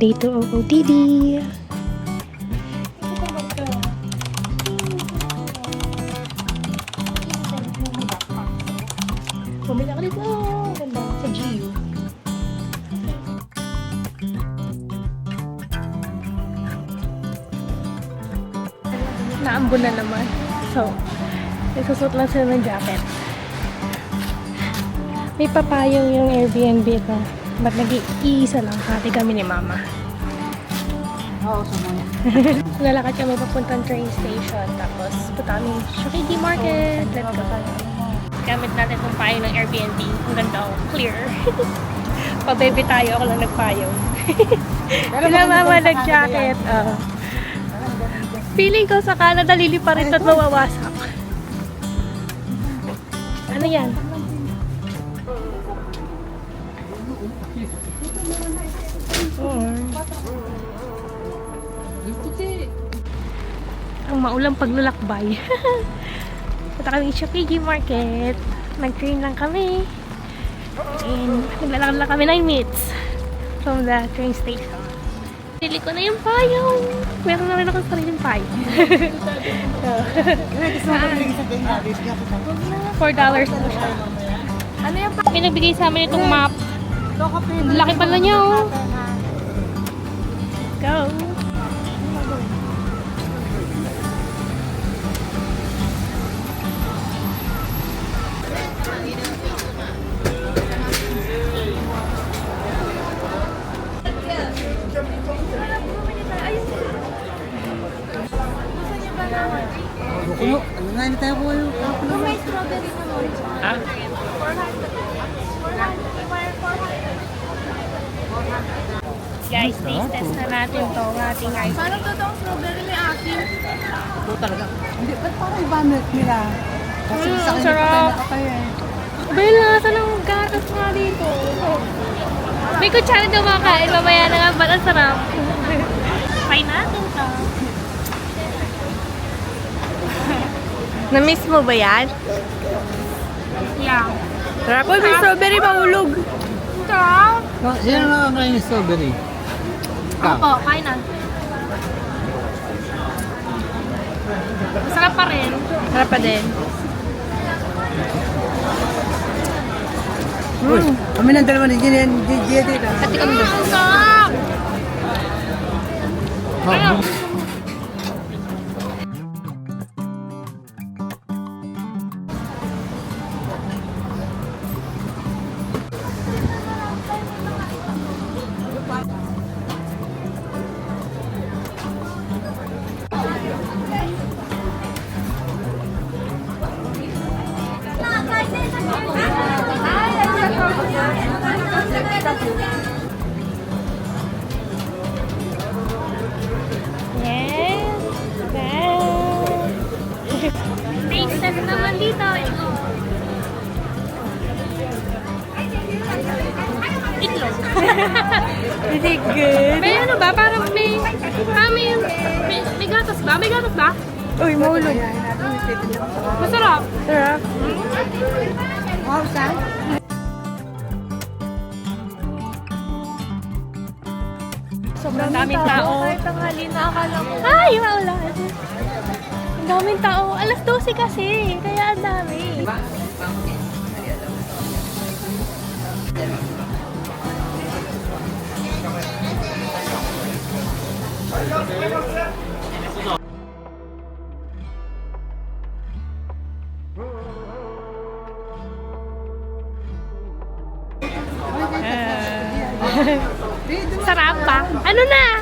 Day 2 of OTD. Bumili ako dito. Ganda. Sa GU. Naambon na naman. So, nagsusot lang sila ng jacket. May papayong yung Airbnb ito. Ba't nag-iisa lang? Pati kami ni Mama. Oo, sumama. Lalakad kami papuntang train station. Tapos, punta kami Shokiji Market. Let's go. Gamit natin itong payong ng Airbnb. Ang ganda. Clear. Pabebe tayo. Ako lang nagpayong. Sila Mama nag-jacket. Feeling ko sa Canada liliparin at mawawasak. Ano yan? Ang maulang paglalakbay. Punta kami sa Shokiji Market. Nag-train lang kami. And naglalakad lang kami 9 minutes from the train station. Pili ko na yung payong. Meron na rin akong sariling payong. $4 na siya. Ano yung May nagbigay sa amin itong map. Laki pala niya, oh. Go. Ano nga, hindi tayo kuha yung May strawberry na mo. Ah? 400. Guys, taste test na natin to. Ating ice. Parang totoong strawberry may akin. ito talaga. Hindi, ba't parang iba milk nila? Kasi sa akin sarap. tayo nakakaya eh. Bay, lasa ng gatas nga dito. May kutsara daw makain. Mamaya na nga. Ba't ang sarap? Try natin to. Na-miss mo ba yan? Yeah. Sarap. Uy, may strawberry mahulog. Sarap. Sino na kain yung strawberry? Opo, kain na. Masarap pa rin. Sarap pa din. Uy, kami ng dalawa ni Jenny dito. Pati kami doon. Ang sarap. Oh, Yes. Taste test naman dito. Ito. Itlog. Is it good? May ano ba? Parang may... may gatas ba? May gatas ba? Uy, mahulog. Masarap. Sarap. wow, saan? Sobrang daming tao. Kahit tanghali na akala ko. Ay, maulan. Ang daming tao. Alas 12 kasi. Kaya ang dami. Sarap pa. Ano na?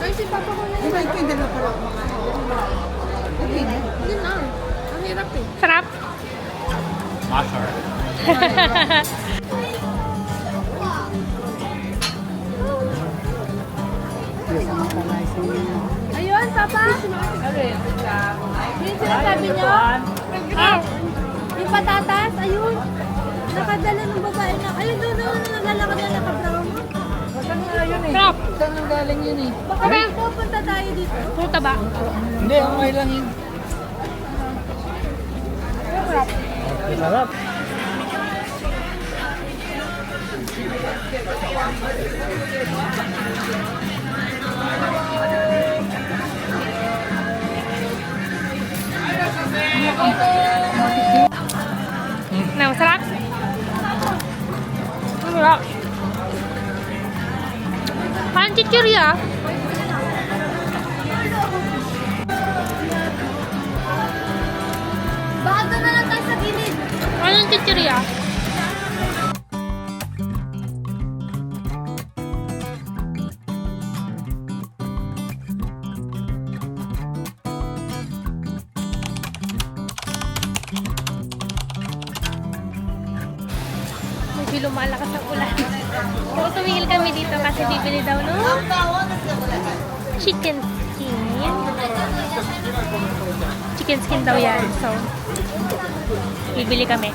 Ay, si Papa ko na. Di ba yung dalawa pala kumakain? Okay na. Hindi na. Ang hirap eh. Sarap? Ayun, Papa. Yung sinasabi niyo? Yung patatas, ayun. Nakadala ng babae na. Ayun, doon, naglalakad na nakabrown. Saan nga yun eh? Sarap. Saan ang galing yun eh? Baka pupunta tayo dito. Puta ba? Hindi, okay lang yun. Sarap. Na, masarap? Masarap. Parang chichirya. Baka doon na lang tayo sa gilid. Parang chichirya. Medyo lumalakas ang ulan. Kaya tumigil kami dito kasi bibili daw no chicken skin. Chicken skin daw yan. So, bibili kami.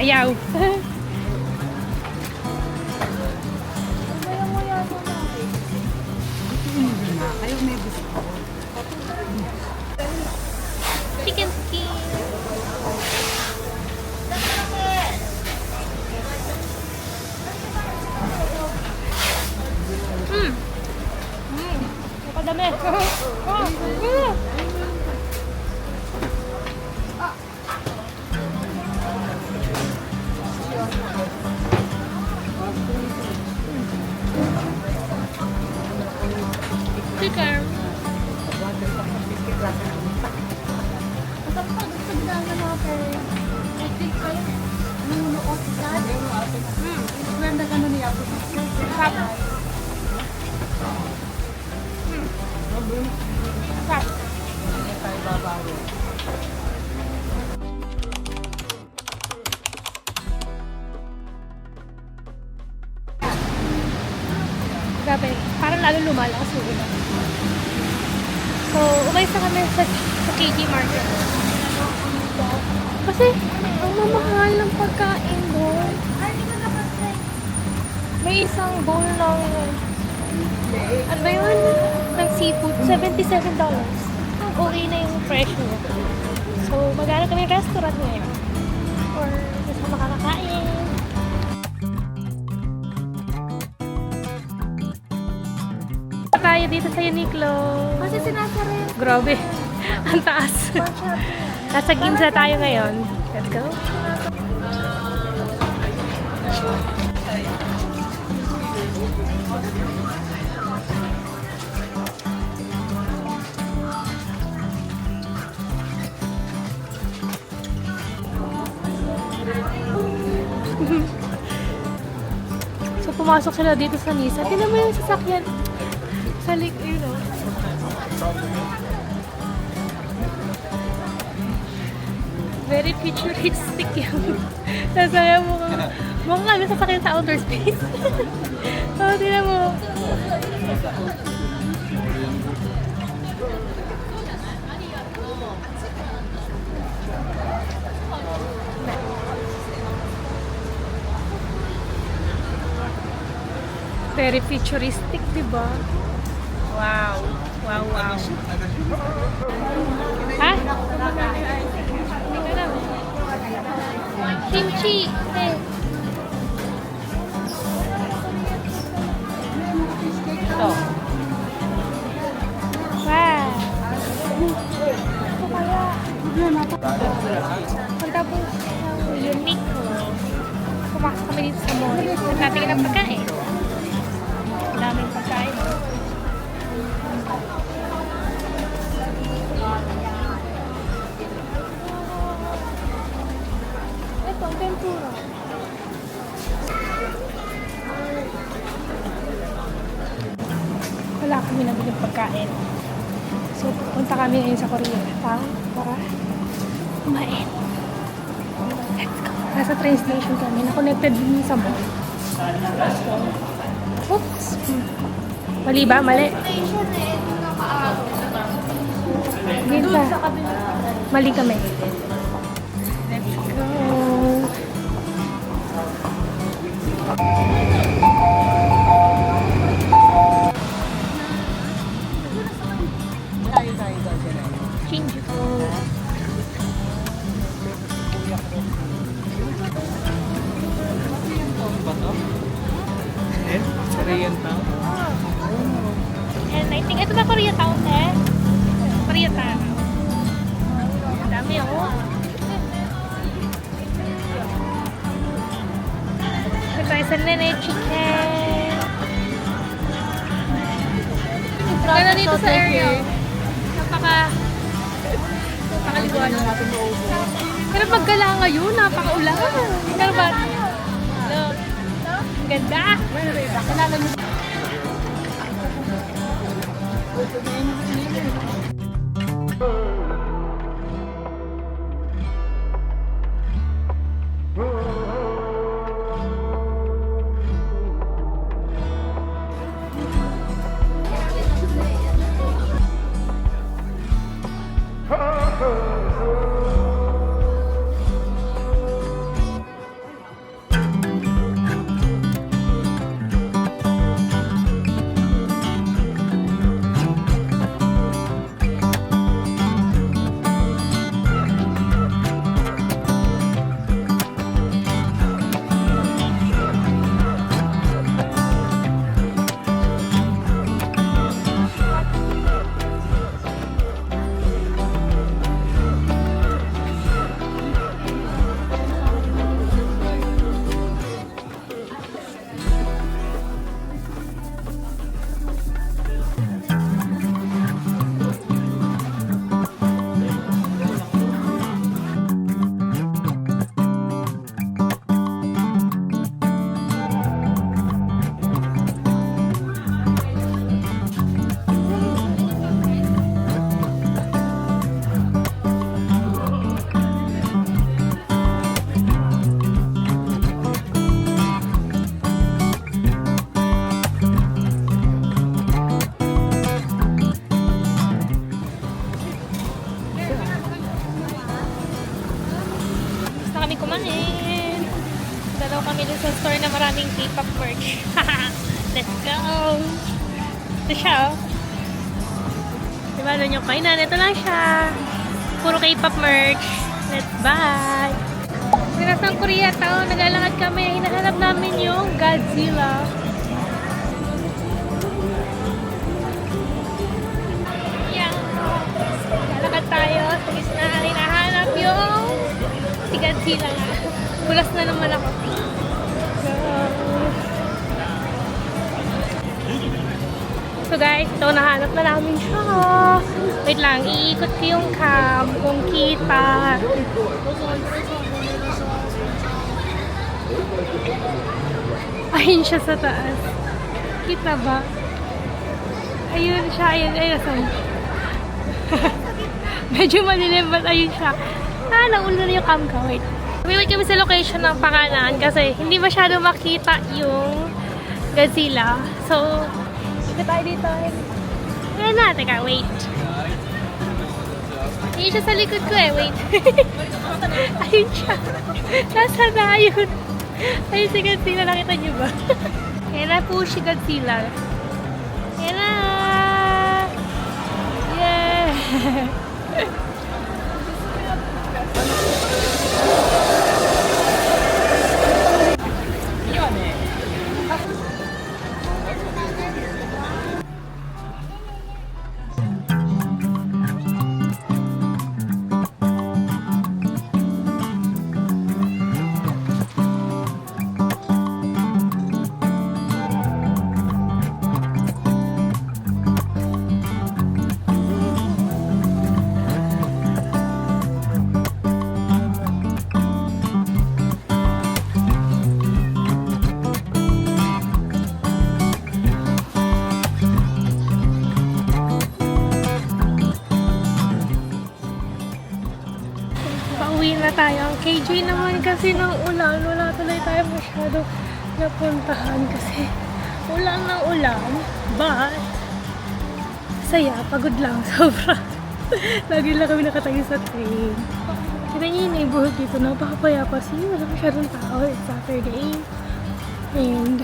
Ayaw. Ayaw may gusto. Chicken skin. Nakadami. Chicken. Ganda ka na niya. Sarap. Sarap. Tayo babawi. Grabe, parang lalo lumalakas yung ulan. So, umalis na kami sa KG Market. Kasi, ang mamahal ng pagkain doon. May isang bowl ng, ano ba yun? Ng seafood, $77. Okay na yung presyo niya. So, maghanap kami ng restaurant ngayon. Or, gusto makakakain. Tayo dito sa Uniqlo. Kasi sinasara yun. Grabe. Ang taas. Nasa Ginza tayo ngayon. Let's go. So, pumasok sila dito sa Nisa. Tingnan mo yung sasakyan. Sa lake, you know. Very futuristic yung sasaya mo. Mukhang kami sasakyan sa outer space. So, tingnan mo. Very futuristic, diba? Wow. Wow, wow. Ha? Kimchi. Eh. Ito. Wow. Ito kaya. Pagtapos ng Uniqlo, pumasok kami dito sa mall. Nagtatingin ng pagkain. Daming pagkain. Ito, ang tempura. Wala kami nabiling pagkain. So, punta kami ngayon sa Korea Town para kumain. Let's go. Nasa train station kami. Na-connected din sa mall. So, oops. Mali ba? Mali. Ginza. Mali kami. Let's go. Tayo daw sila. Shinjuku. Ba to? Eh? Korean town? And I think, ito ba Koreatown, eh? Koreatown. Ang dami, oh. Ito tayo sa Nene Chicken. Ganda dito sa area. Napakaliwanag. Pero maggala ngayon, napakaulan. Pero ba? Look. Ganda. Kilala niyo. Gusto kami kumain. Dalaw kami dun sa store na maraming K-pop merch. Let's go! Ito siya, oh. Diba, doon yung kainan. Ito lang siya. Puro K-pop merch. Let's buy! Sinasang Koreatown, naglalakad kami. Hinahanap namin yung Godzilla. Yan. Lalakad tayo. Sa gitna, hinahanap yung si Godzilla nga. Bulas na naman ako. So guys, ito nahanap na namin siya. Wait lang, iikot ko yung cam kung kita. Ayun siya sa taas. Kita ba? Ayun siya, ayun, ayun. Medyo malilim, but ayun siya. Nauna na yung cam ko. Wait. Wait kami sa location ng pakanan kasi hindi masyado makita yung Godzilla. So, ikot tayo dito. Ayan na. Teka, wait. Ayun siya sa likod ko eh. Wait. Ayun siya. Nasa na ayun. Ayun si Godzilla. Nakita niyo ba? Ayan na po si Godzilla. Ayan na. Yeah. Pauwi na tayo. Ang KJ naman kasi ng ulan. Wala tuloy tayo masyado napuntahan kasi ulan ng ulan. But, saya. Pagod lang. Sobra. Lagi lang kami nakatayo sa train. Kita niyo yung neighborhood dito. Napakapayapa. Wala masyadong tao. It's Saturday. And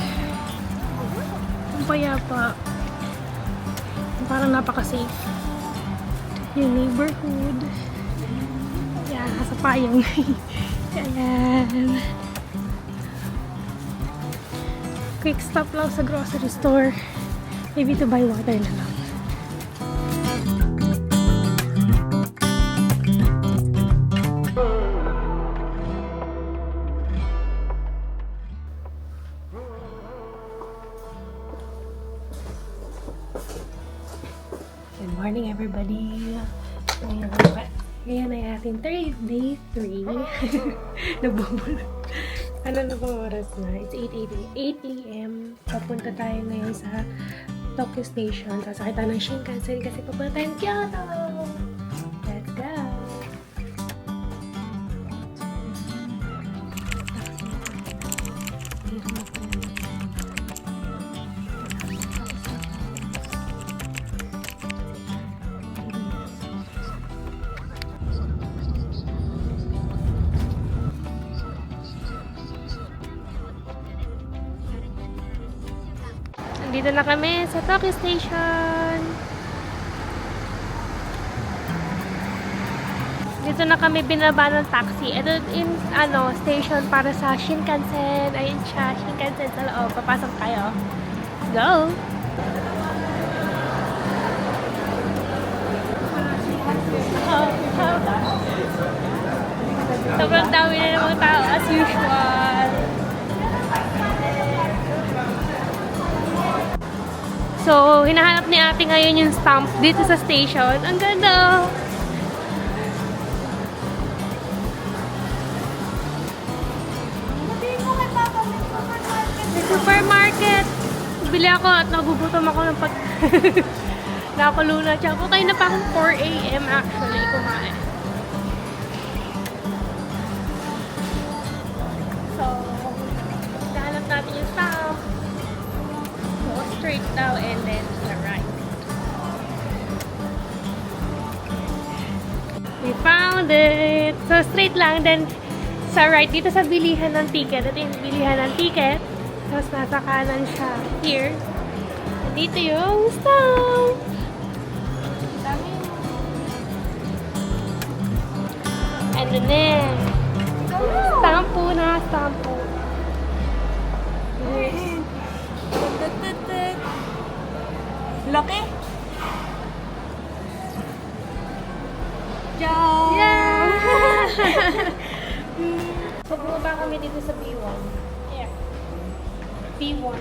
ang payapa. Parang napaka-safe. Yung neighborhood. Yan, nasa payong. Ayan. Quick stop lang sa grocery store. Maybe to buy water na lang. Good morning, everybody. Ngayon ay ating day 3. Nabubulot. Ano na bang oras na? It's 8 a.m. Papunta tayo ngayon sa Tokyo Station. Sasakay tayo ng Shinkansen kasi papunta tayong Kyoto. Let's go! Dito na kami sa Tokyo Station. Dito na kami binaba ng taxi. Ito yung station para sa Shinkansen. Ayun siya, Shinkansen sa loob. Papasok tayo. Go! Sobrang dami na namang tao as usual. So, hinahanap ni ate ngayon yung stamp dito sa station. Ang ganda! May supermarket! Bili ako at nagugutom ako ng nakulunod siya. Okay na pa akong 4 a.m. actually kumain. So, hinahanap natin yung stamp. Straight daw and then to the right. We found it! So straight lang, then sa right, dito sa bilihan ng ticket. Ito yung bilihan ng ticket. Tapos nasa kanan siya. Here. Dito yung stamp. Dami. And then, stamp po na, stamp po. Yes. Laki! Ciao! Yeah! So, bumaba kami dito sa B1. Yeah. B1.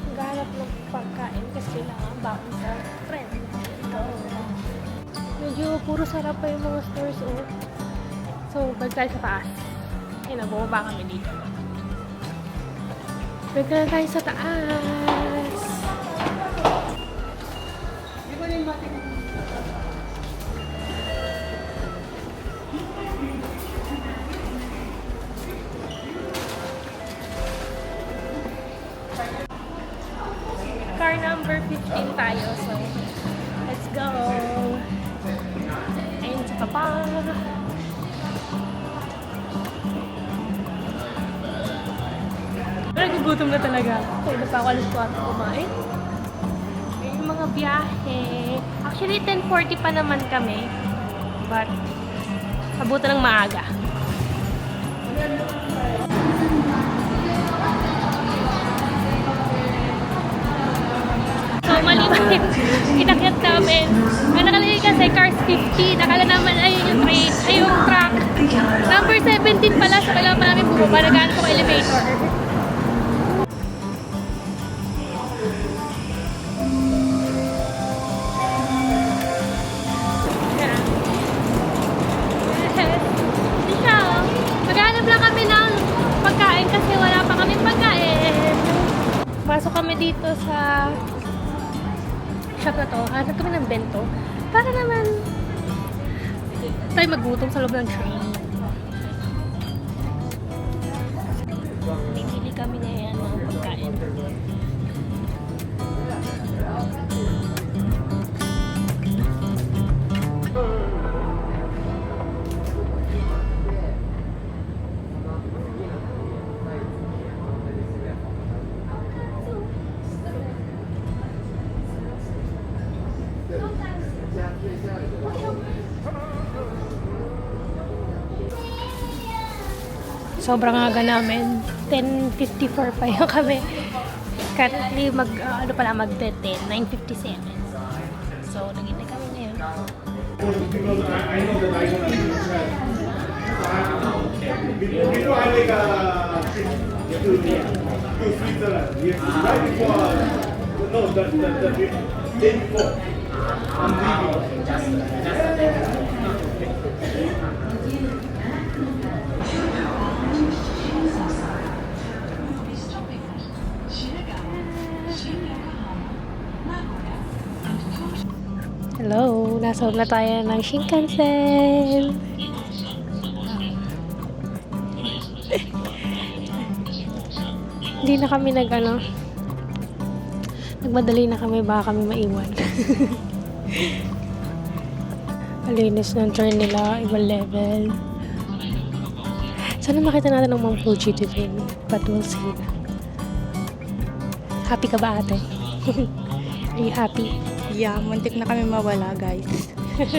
Maghanap ng pagkain kasi kailangan baon sa friend. Ito. Medyo puro sarap pa yung mga stores, oh. So, balik tayo sa taas. Ayun na, bumaba kami dito. Balik na tayo sa taas. Car number 15 tayo. So, let's go. Ayun sa papa. Nagugutom na talaga. Kaya na pa ako alas 4 kumain. Yung mga biyahe. Actually, 10:40 pa naman kami. But, abutan ng maaga. So, maliban. Inakyat namin. Ang nakalagay kasi cars 50. Nakala naman ayun yung train. Ay, yung truck. Number 17 pala. So, kailangan pa namin bumaba. Nagaan ko elevator. Pasok kami dito sa shop na to. Hanap kami ng bento. Para naman tayo magutom sa loob ng train. Bibili kami ngayon ng pagkain. sobrang aga namin. 10:54 pa yung kami. Currently, mag-10, 9:57. So, nagintay kami ngayon. Hello, nasa na tayo ng Shinkansen. Hindi na kami nagmadali na kami, baka kami maiwan. Malinis ng turn nila, ibang level. Sana makita natin ng Mount Fuji today, but we'll see. Happy ka ba, ate? Are you happy? Yeah, muntik na kami mawala, guys.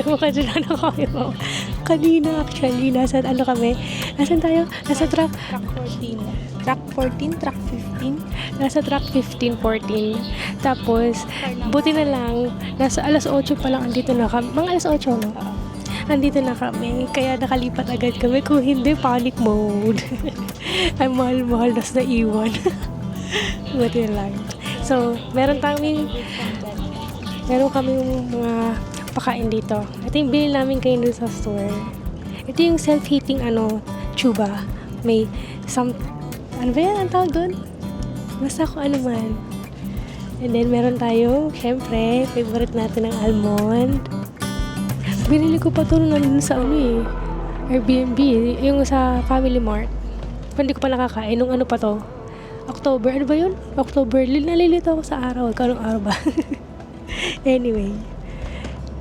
Mukha dyan na kami mo. Kanina actually, nasan kami? Nasaan tayo? Nasa track Track 14. Track 14, track 15. Nasa track 15, 14. Tapos, buti na lang, nasa alas 8 pa lang andito na kami. Mga alas 8, no? Andito na kami. Kaya nakalipat agad kami. Kung hindi, panic mode. Ay, mahal-mahal, nas na iwan. Buti na lang. So, meron kaming mga pakain dito. Ito yung binili namin kayo dun sa store. Ito yung self-heating tuba. May ano ba yan ang tawag dun? Basta kung ano man. And then meron tayo, syempre, favorite natin ng almond. Binili ko pa ito nandun sa Airbnb, yung sa Family Mart. Hindi ko pa nakakain nung pa to. October, ano ba yun? October, nalilito ako sa araw. Ikaw anong araw ba? Anyway,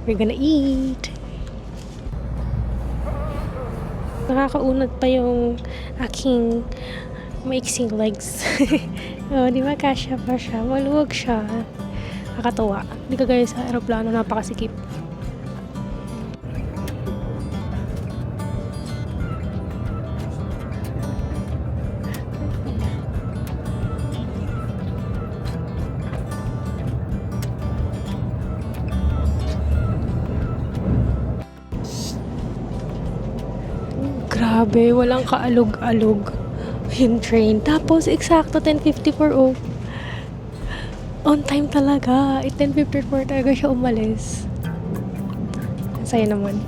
we're gonna eat. Nakakaunat pa yung aking maiksing legs. Di ba kasya pa siya? Maluwag siya. Nakakatawa. Hindi ka gaya sa aeroplano, napakasikip. Grabe, walang kaalog-alog yung train. Tapos, eksakto 10:54 on time talaga. 10:54 talaga siya umalis. Ang saya naman.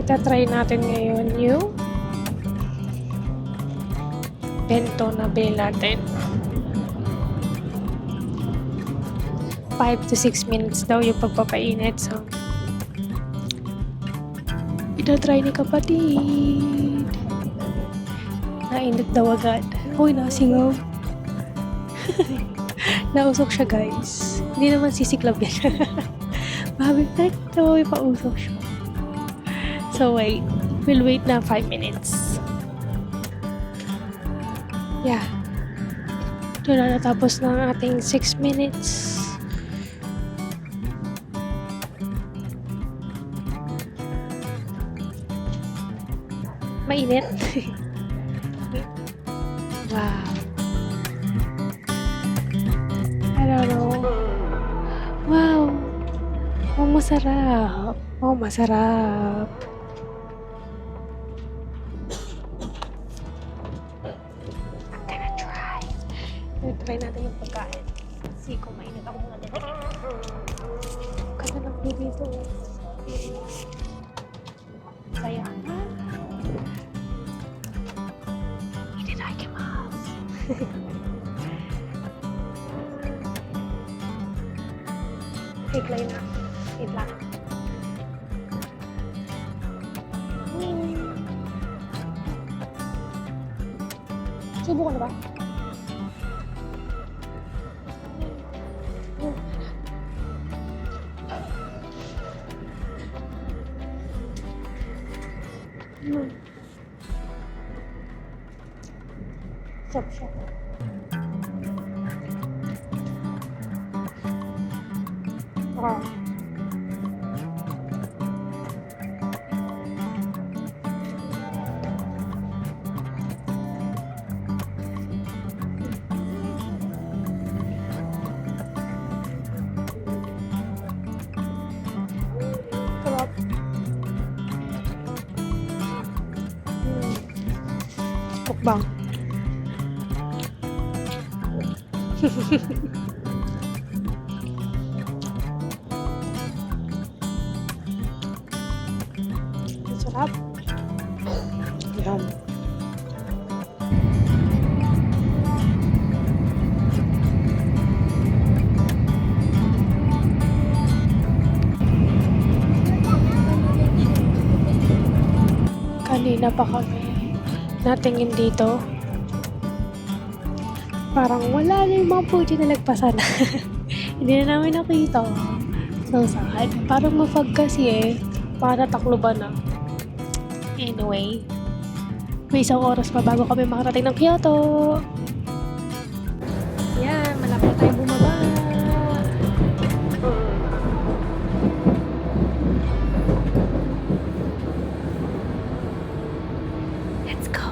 Itatry natin ngayon yung bento na bilhin natin. 5 to 6 minutes daw yung pagpapainit. So, itatry ni kapatid. Nainit daw agad. Uy, nasingaw. Nausok siya, guys. Hindi naman sisiklab yan. Babi, may pausok siya. So wait, we'll wait na 5 minutes. Yeah. Doon na natapos ng ating 6 minutes. Mainit. Wow. I don't know. Wow. Oh, masarap. Oh, masarap. Try natin yung pagkain. Kasi kung mainit ako muna din. Ganda ng view dito. Saya. Itadakimasu. Iglay na. Idlak. Subukan na ba? Sarap siya. Wow. Sarap. Mukbang. Sarap. Yan. Kanina pa kami natingin dito. Parang wala na yung mga puti na nagpasan. Hindi na namin nakita. So sad. Parang mafag kasi eh. Para takloban na. Anyway. May isang oras pa bago kami makarating ng Kyoto. Yan. Malapit na tayong bumaba. Let's go.